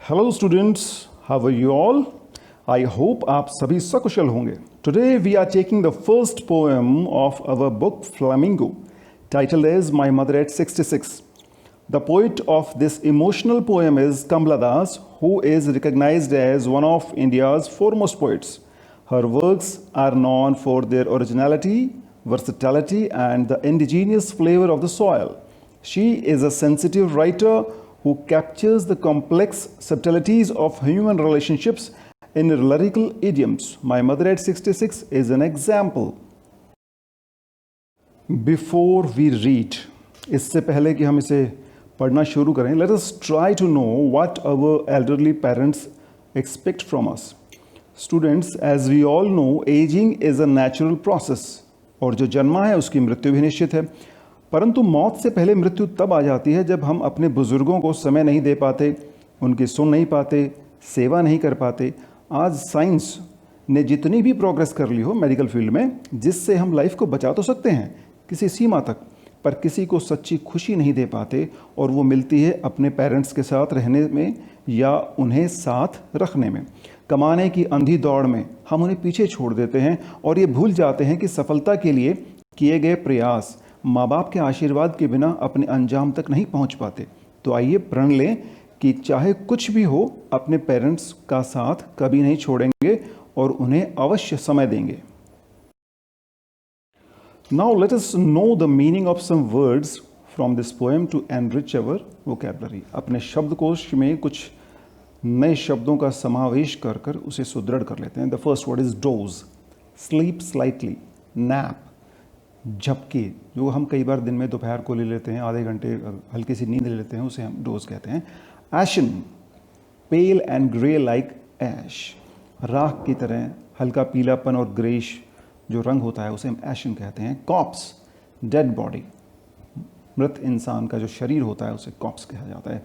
Hello students, how are you all? I hope आप सभी सकुशल होंगे. Today we are taking the first poem of our book Flamingo. Title is My Mother at 66. The poet of this emotional poem is Kamala Das, who is recognized as one of India's foremost poets. Her works are known for their originality, versatility, and the indigenous flavor of the soil. She is a sensitive writer who captures the complex subtleties of human relationships in lyrical idioms. My Mother at 66 is an example. Before we read, इससे पहले कि हम इसे पढ़ना शुरू करें, let us try to know what our elderly parents expect from us. Students, as we all know, ageing is a natural process और जो जन्मा है उसकी मृत्यु भी निश्चित है. परंतु मौत से पहले मृत्यु तब आ जाती है जब हम अपने बुज़ुर्गों को समय नहीं दे पाते, उनकी सुन नहीं पाते, सेवा नहीं कर पाते. आज साइंस ने जितनी भी प्रोग्रेस कर ली हो मेडिकल फील्ड में, जिससे हम लाइफ को बचा तो सकते हैं किसी सीमा तक, पर किसी को सच्ची खुशी नहीं दे पाते, और वो मिलती है अपने पेरेंट्स के साथ रहने में या उन्हें साथ रखने में. कमाने की अंधी दौड़ में हम उन्हें पीछे छोड़ देते हैं और ये भूल जाते हैं कि सफलता के लिए किए गए प्रयास माँ बाप के आशीर्वाद के बिना अपने अंजाम तक नहीं पहुँच पाते. तो आइए प्रण लें कि चाहे कुछ भी हो, अपने पेरेंट्स का साथ कभी नहीं छोड़ेंगे और उन्हें अवश्य समय देंगे. Now let us know the meaning of some words from this poem to enrich our vocabulary. अपने शब्दकोश में कुछ नए शब्दों का समावेश कर कर उसे सुदृढ़ कर लेते हैं. The first word is doze, sleep slightly, nap, झपकी, जो हम कई बार दिन में दोपहर को ले लेते हैं, आधे घंटे हल्की सी नींद ले लेते हैं, उसे हम डोज कहते हैं. Ashen, pale and grey like ash, राख की तरह हल्का पीलापन और ग्रेश जो रंग होता है उसे हम एशन कहते हैं. कॉप्स, डेड बॉडी, मृत इंसान का जो शरीर होता है उसे कॉप्स कहा जाता है.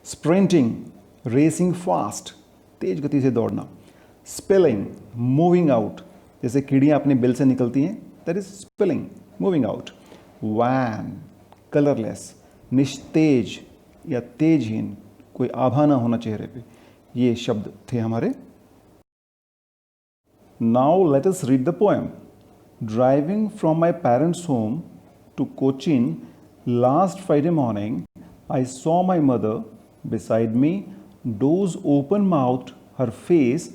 स्प्रिंटिंग, रेसिंग फास्ट, तेज गति से दौड़ना. स्पिलिंग, मूविंग आउट, जैसे कीड़ियाँ अपने बिल से निकलती हैं, that is spilling, moving out. Wan, colourless, निस्तेज या तेजहीन, कोई आभा ना होना चेहरे पे. ये शब्द थे हमारे. Now let us read the poem. Driving from my parents' home to Cochin last Friday morning, I saw my mother beside me, doze open-mouthed, her face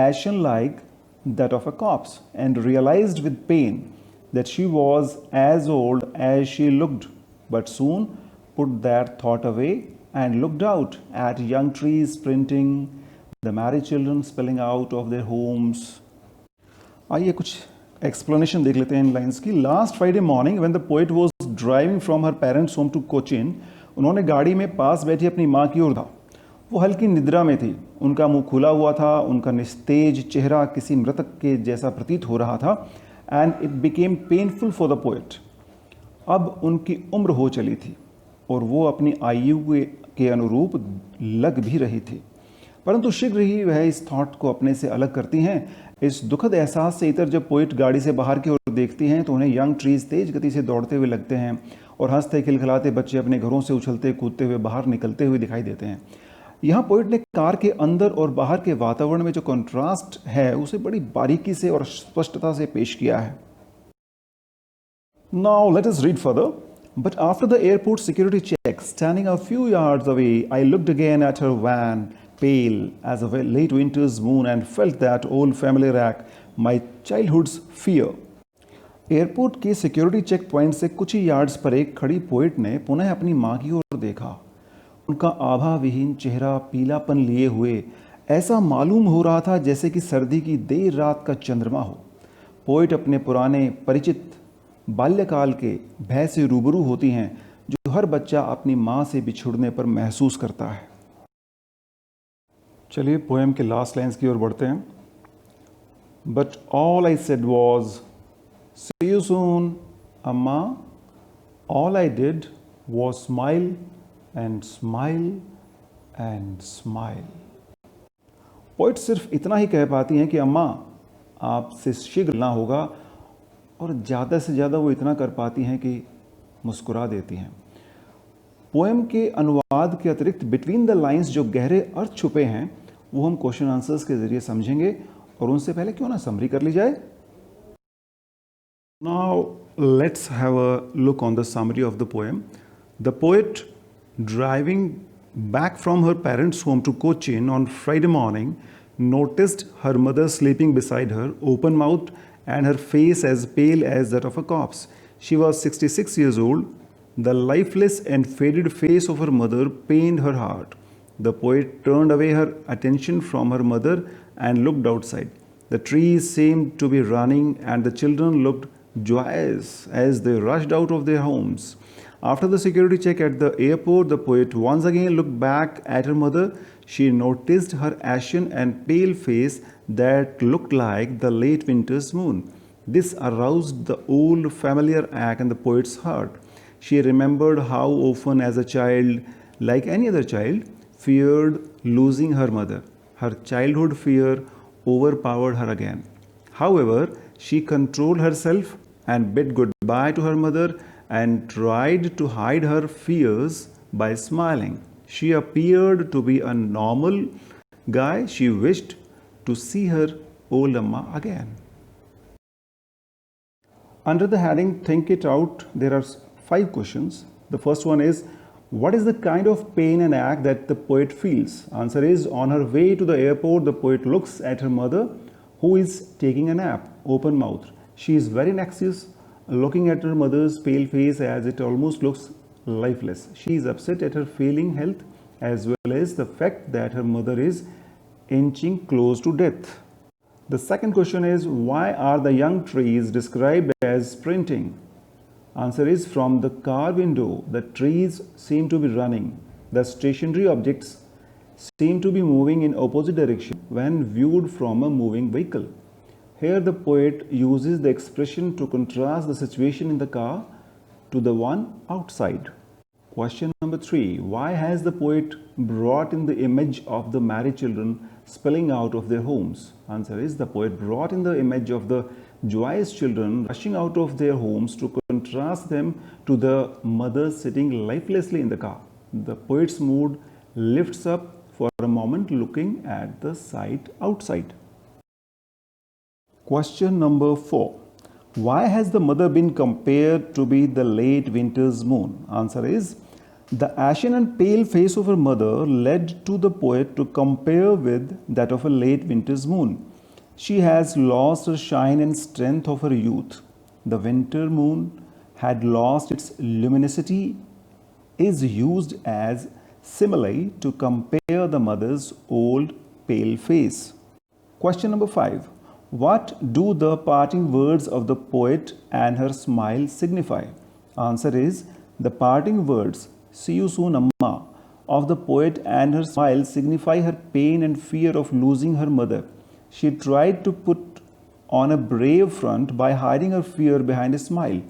ashen like that of a corpse, and realized with pain that she was as old as she looked, but soon put that thought away and looked out at young trees sprinting, the married children spilling out of their homes. आइए कुछ explanation देख लेते हैं इन lines की. Last Friday morning when the poet was driving from her parents home to Cochin, उन्होंने गाड़ी में पास बैठी अपनी माँ की ओर था. वो हल्की निद्रा में थी, उनका मुंह खुला हुआ था, उनका निस्तेज चेहरा किसी मृतक के जैसा प्रतीत हो रहा था. And it became painful for the poet. अब उनकी उम्र हो चली थी और वो अपनी आयु के अनुरूप लग भी रही थी, परंतु शीघ्र ही वह इस थॉट को अपने से अलग करती हैं. इस दुखद एहसास से इतर जब पोइट गाड़ी से बाहर की ओर देखती हैं तो उन्हें यंग ट्रीज तेज गति से दौड़ते हुए लगते हैं और हंसते खिलखिलाते बच्चे अपने घरों से उछलते कूदते हुए बाहर निकलते हुए दिखाई देते हैं. यहाँ पोइट ने कार के अंदर और बाहर के वातावरण में जो कंट्रास्ट है उसे बड़ी बारीकी से और स्पष्टता से पेश किया है. Now let us read further. But after the airport security check, standing a few yards away, I looked again at her van, pale as a late winter's moon, and felt that old familiar rack, my childhood's fear. Airport के security check point से कुछ ही yards पर एक खड़ी poet ने पुनः अपनी माँ की ओर देखा. उनका आभा विहीन चेहरा पीलापन लिए हुए ऐसा मालूम हो रहा था जैसे कि सर्दी की देर रात का चंद्रमा हो. पोइट अपने पुराने परिचित बाल्यकाल के भय से रूबरू होती हैं जो हर बच्चा अपनी माँ से बिछुड़ने पर महसूस करता है. चलिए पोएम के लास्ट लाइन्स की ओर बढ़ते हैं. But all I said was see you soon amma. All I did was smile and smile and smile. Poet सिर्फ इतना ही कह पाती हैं कि अम्मा आपसे शीघ्र ना होगा, और ज़्यादा से ज़्यादा वो इतना कर पाती हैं कि मुस्कुरा देती हैं. पोएम के अनुवाद के अतिरिक्त बिटवीन द लाइंस जो गहरे अर्थ छुपे हैं वो हम क्वेश्चन आंसर्स के जरिए समझेंगे, और उनसे पहले क्यों ना समरी कर ली जाए। Now let's have a look on the summary of the poem. The poet, driving back from her parents' home to Cochin on Friday morning, noticed her mother sleeping beside her, open-mouthed, and her face as pale as that of a corpse. She was 66 years old. The lifeless and faded face of her mother pained her heart. The poet turned away her attention from her mother and looked outside. The trees seemed to be running, and the children looked joyous as they rushed out of their homes. After the security check at the airport, the poet once again looked back at her mother. She noticed her ashen and pale face that looked like the late winter's moon. This aroused the old familiar ache in the poet's heart. She remembered how often as a child, like any other child, feared losing her mother. Her childhood fear overpowered her again. However, she controlled herself and bid goodbye to her mother and tried to hide her fears by smiling. She appeared to be a normal guy. She wished to see her old Amma again. Under the heading Think It Out, there are 5 questions. The first one is, what is the kind of pain and ache that the poet feels? Answer is, on her way to the airport, the poet looks at her mother, who is taking a nap, open mouthed. She is very anxious, looking at her mother's pale face as it almost looks lifeless. She is upset at her failing health as well as the fact that her mother is inching close to death. The second question is, why are the young trees described as sprinting? Answer is, from the car window, the trees seem to be running. The stationary objects seem to be moving in opposite direction when viewed from a moving vehicle. Here the poet uses the expression to contrast the situation in the car to the one outside. Question number 3. Why has the poet brought in the image of the married children spilling out of their homes? Answer is, the poet brought in the image of the joyous children rushing out of their homes to contrast them to the mother sitting lifelessly in the car. The poet's mood lifts up for a moment looking at the sight outside. Question number 4. Why has the mother been compared to be the late winter's moon? Answer is, the ashen and pale face of her mother led to the poet to compare with that of a late winter's moon. She has lost her shine and strength of her youth. The winter moon had lost its luminosity, is used as simile to compare the mother's old pale face. Question number 5. What do the parting words of the poet and her smile signify? Answer is, the parting words, see you soon Amma, of the poet and her smile signify her pain and fear of losing her mother. She tried to put on a brave front by hiding her fear behind a smile.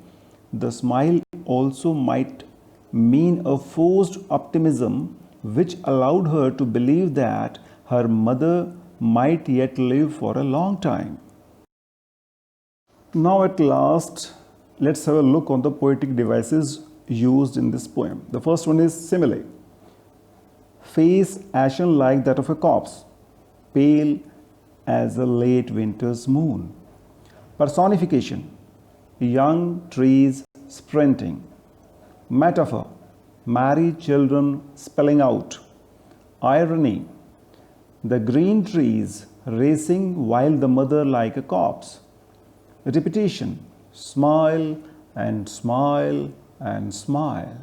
The smile also might mean a forced optimism which allowed her to believe that her mother might yet live for a long time. Now at last, let's have a look on the poetic devices used in this poem. The first one is simile. Face ashen like that of a corpse, pale as a late winter's moon. Personification, young trees sprinting. Metaphor, married children spelling out. Irony, the green trees racing while the mother like a corpse. Repetition, smile and smile and smile.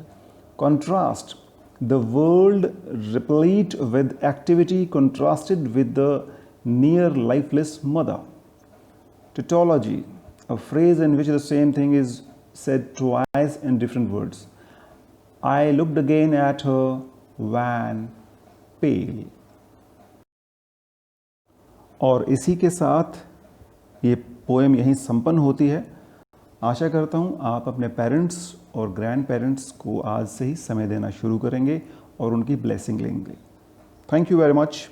Contrast, the world replete with activity contrasted with the near lifeless mother. Tautology, a phrase in which the same thing is said twice in different words. I looked again at her, wan, pale. और इसी के साथ ये poem यहीं संपन्न होती है। आशा करता हूँ आप अपने पेरेंट्स और ग्रैंड पेरेंट्स को आज से ही समय देना शुरू करेंगे और उनकी ब्लेसिंग लेंगे। Thank you very much.